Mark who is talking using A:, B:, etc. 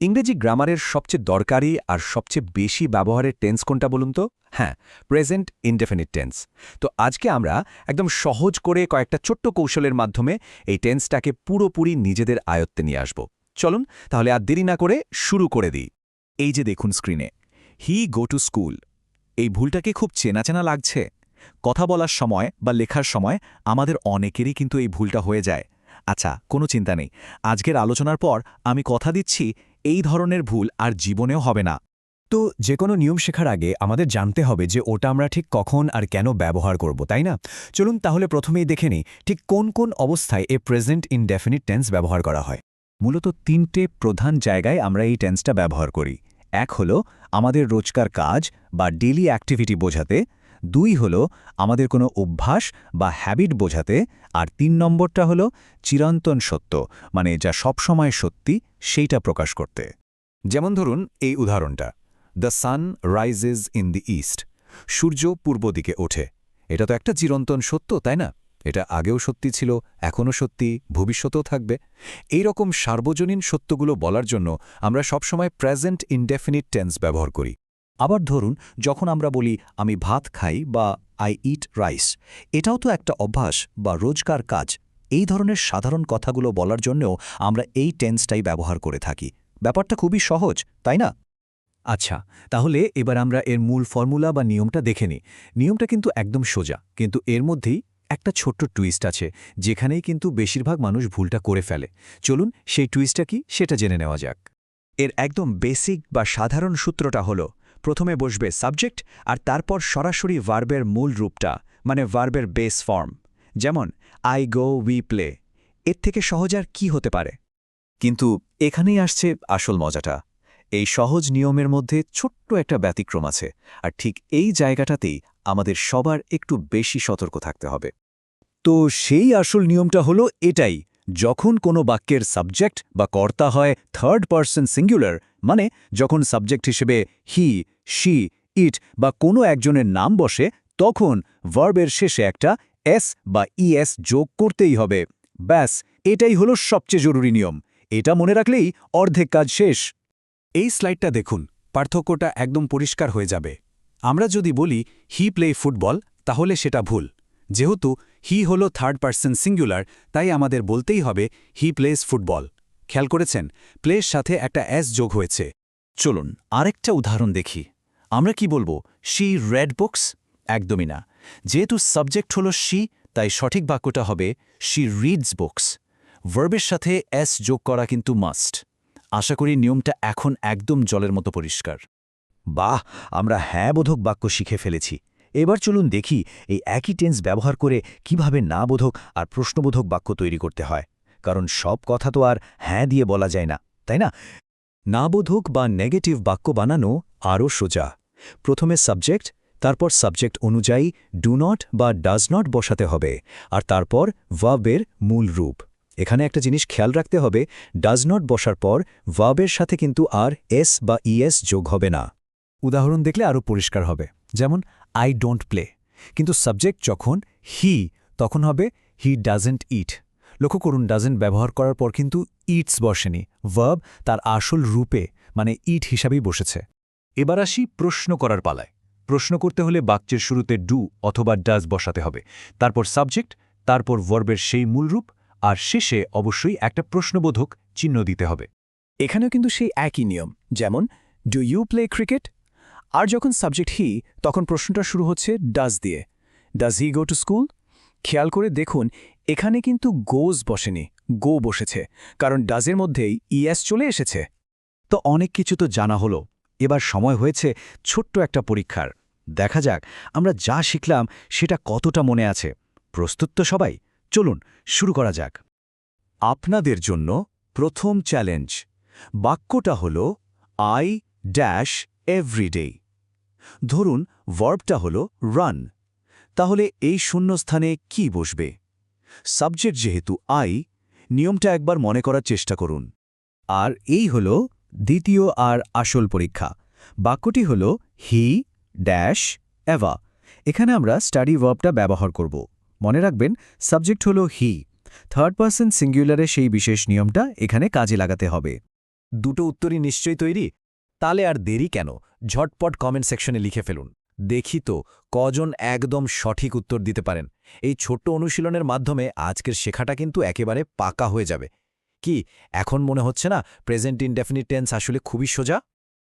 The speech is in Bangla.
A: ইংরেজি গ্রামারের সবচেয়ে দরকারি আর সবচেয়ে বেশি ব্যবহারের টেন্স কোনটা বলুন তো? হ্যাঁ, প্রেজেন্ট ইনডেফিনিট টেন্স। তো আজকে আমরা একদম সহজ করে কয়েকটা ছোট্ট কৌশলের মাধ্যমে এই টেন্সটাকে পুরোপুরি নিজেদের আয়ত্তে নিয়ে আসব। চলুন তাহলে আর দেরি না করে শুরু করে দিই। এই যে দেখুন স্ক্রিনে, হি গো টু স্কুল। এই ভুলটাকে খুব চেনা চেনা লাগছে। কথা বলার সময় বা লেখার সময় আমাদের অনেকেরই কিন্তু এই ভুলটা হয়ে যায়। আচ্ছা, কোনো চিন্তা নেই। আজকের আলোচনার পর আমি কথা দিচ্ছি এই ধরনের ভুল আর জীবনেও হবে না।
B: তো যে কোনো নিয়ম শেখার আগে আমাদের জানতে হবে যে ওটা আমরা ঠিক কখন আর কেন ব্যবহার করব, তাই না? চলুন তাহলে প্রথমেই দেখে নিই ঠিক কোন কোন অবস্থায় এ প্রেজেন্ট ইনডেফিনিট টেন্স ব্যবহার করা হয়।
A: মূলত তিনটে প্রধান জায়গায় আমরা এই টেন্সটা ব্যবহার করি। এক হলো আমাদের রোজকার কাজ বা ডেইলি অ্যাক্টিভিটি বোঝাতে, দুই হলো আমাদের কোনো অভ্যাস বা হ্যাবিট বোঝাতে, আর ৩ নম্বরটা হলো চিরন্তন সত্য, মানে যা সবসময় সত্যি সেইটা প্রকাশ করতে। যেমন ধরুন এই উদাহরণটা, the sun rises in the east. সূর্য পূর্ব দিকে ওঠে। এটা তো একটা চিরন্তন সত্য, তাই না? এটা আগেও সত্যি ছিল, এখনও সত্যি, ভবিষ্যতেও থাকবে। এই রকম সার্বজনীন সত্যগুলো বলার জন্য আমরা সবসময় প্রেজেন্ট ইনডেফিনিট টেন্স ব্যবহার করি। আবার ধরুন যখন আমরা বলি আমি ভাত খাই বা আই ইট রাইস, এটাও তো একটা অভ্যাস বা রোজকার কাজ। এই ধরনের সাধারণ কথাগুলো বলার জন্যও আমরা এই টেন্সটাই ব্যবহার করে থাকি। ব্যাপারটা খুবই সহজ, তাই না?
B: আচ্ছা, তাহলে এবার আমরা এর মূল ফর্মুলা বা নিয়মটা দেখে নিই। নিয়মটা কিন্তু একদম সোজা, কিন্তু এর মধ্যেই একটা ছোট্ট টুইস্ট আছে, যেখানেই কিন্তু বেশিরভাগ মানুষ ভুলটা করে ফেলে। চলুন সেই টুইস্টটা কি সেটা জেনে নেওয়া যাক।
A: এর একদম বেসিক বা সাধারণ সূত্রটা হলো, প্রথমে বসবে সাবজেক্ট আর তারপর সরাসরি ভার্বের মূল রূপটা, মানে ভার্বের বেস ফর্ম। যেমন আই গো, উই প্লে। এর থেকে সহজ আর কি হতে পারে? কিন্তু এখানেই আসছে আসল মজাটা। এই সহজ নিয়মের মধ্যে ছোট্ট একটা ব্যতিক্রম আছে, আর ঠিক এই জায়গাটাতেই আমাদের সবার একটু বেশি সতর্ক থাকতে হবে।
B: তো সেই আসল নিয়মটা হলো এটাই, যখন কোনো বাক্যের সাবজেক্ট বা কর্তা হয় থার্ড পারসন সিঙ্গুলার, মানে যখন সাবজেক্ট হিসেবে হি, শি, ইট বা কোনো একজনের নাম বসে, তখন ভার্বের শেষে একটা এস বা ইএস যোগ করতেই হবে। ব্যাস, এটাই হলো সবচেয়ে জরুরি নিয়ম। এটা মনে রাখলেই অর্ধেক কাজ শেষ।
A: এই স্লাইডটা দেখুন, পার্থক্যটা একদম পরিষ্কার হয়ে যাবে। আমরা যদি বলি হি প্লে ফুটবল, তাহলে সেটা ভুল। যেহেতু হি হল থার্ড পারসন সিঙ্গুলার, তাই আমাদের বলতেই হবে হি প্লেস ফুটবল। খেয়াল করেছেন, প্লের সাথে একটা এস যোগ হয়েছে। চলুন আরেকটা উদাহরণ দেখি। আমরা কি বলবো, শি রেড বুকস? একদমই না। যেহেতু সাবজেক্ট হল শি, তাই সঠিক বাক্যটা হবে শি রিডস বুকস। ভার্বের সাথে এস যোগ করা কিন্তু মাস্ট। আশা করি নিয়মটা এখন একদম জলের মতো পরিষ্কার।
B: বাহ, আমরা হ্যাঁ বোধক বাক্য শিখে ফেলেছি। এবার চলুন দেখি এই একই টেন্স ব্যবহার করে কিভাবে না বোধক আর প্রশ্নবোধক বাক্য তৈরি করতে হয়। কারণ সব কথা তো আর হ্যাঁ দিয়ে বলা যায় না, তাই না? না বোধক বা নেগেটিভ বাক্য বানানো আরও সোজা। প্রথমে সাবজেক্ট, তারপর সাবজেক্ট অনুযায়ী ডু নট বা ডাজ নট বসাতে হবে, আর তারপর ভার্বের মূল রূপ। এখানে একটা জিনিস খেয়াল রাখতে হবে, ডাজ নট বসার পর ভার্বের সাথে কিন্তু আর এস বা ইএস যোগ হবে না। উদাহরণ দেখলে আরও পরিষ্কার হবে। যেমন আই ডোন্ট প্লে, কিন্তু সাবজেক্ট যখন হি, তখন হবে হি ডাজেন্ট ইট। লক্ষ্য করুন, ডাজেন্ট ব্যবহার করার পর কিন্তু ইটস বসেনি, ভার্ব তার আসল রূপে মানে ইট হিসাবেই বসেছে। এবার আসি প্রশ্ন করার পালায়। প্রশ্ন করতে হলে বাক্যের শুরুতে ডু অথবা ডাজ বসাতে হবে, তারপর সাবজেক্ট, তারপর ভার্বের সেই মূল রূপ, আর শেষে অবশ্যই একটা প্রশ্নবোধক চিহ্ন দিতে হবে। এখানেও কিন্তু সেই একই নিয়ম। যেমন ডু ইউ প্লে ক্রিকেট? আর যখন সাবজেক্ট হি, তখন প্রশ্নটা শুরু হচ্ছে ডাজ দিয়ে। Does he go to school? খেয়াল করে দেখুন, এখানে কিন্তু গোজ বসেনি, গো বসেছে, কারণ ডাজের মধ্যেই ইএস চলে এসেছে। তো অনেক কিছু তো জানা হলো, এবার সময় হয়েছে ছোট্ট একটা পরীক্ষার। দেখা যাক আমরা যা শিখলাম সেটা কতটা মনে আছে। প্রস্তুত তো সবাই? চলুন শুরু করা যাক। আপনাদের জন্য প্রথম চ্যালেঞ্জ। বাক্যটা হল আই ড্যাশ এভরিডে। ধরুন ভার্বটা হল রান, তাহলে এই শূন্যস্থানে কি বসবে? সাবজেক্ট যেহেতু আই, নিয়মটা একবার মনে করার চেষ্টা করুন। আর এই হল দ্বিতীয় আর আসল পরীক্ষা। বাক্যটি হল হি ড্যাশ এভা। এখানে আমরা স্টাডি ভার্বটা ব্যবহার করব। মনে রাখবেন, সাবজেক্ট হল হি, থার্ড পারসন সিঙ্গুলারে সেই বিশেষ নিয়মটা এখানে কাজে লাগাতে হবে। দুটো উত্তরই নিশ্চয়ই তৈরি? তাহলে আর দেরি কেন, ঝটপট কমেন্ট সেকশনে লিখে ফেলুন। দেখি তো কজন একদম সঠিক উত্তর দিতে পারেন। এই ছোট্ট অনুশীলনের মাধ্যমে আজকের শেখাটা কিন্তু একেবারে পাকা হয়ে যাবে। কি এখন মনে হচ্ছে না প্রেজেন্ট ইনডেফিনিট টেন্স আসলে খুবই সোজা?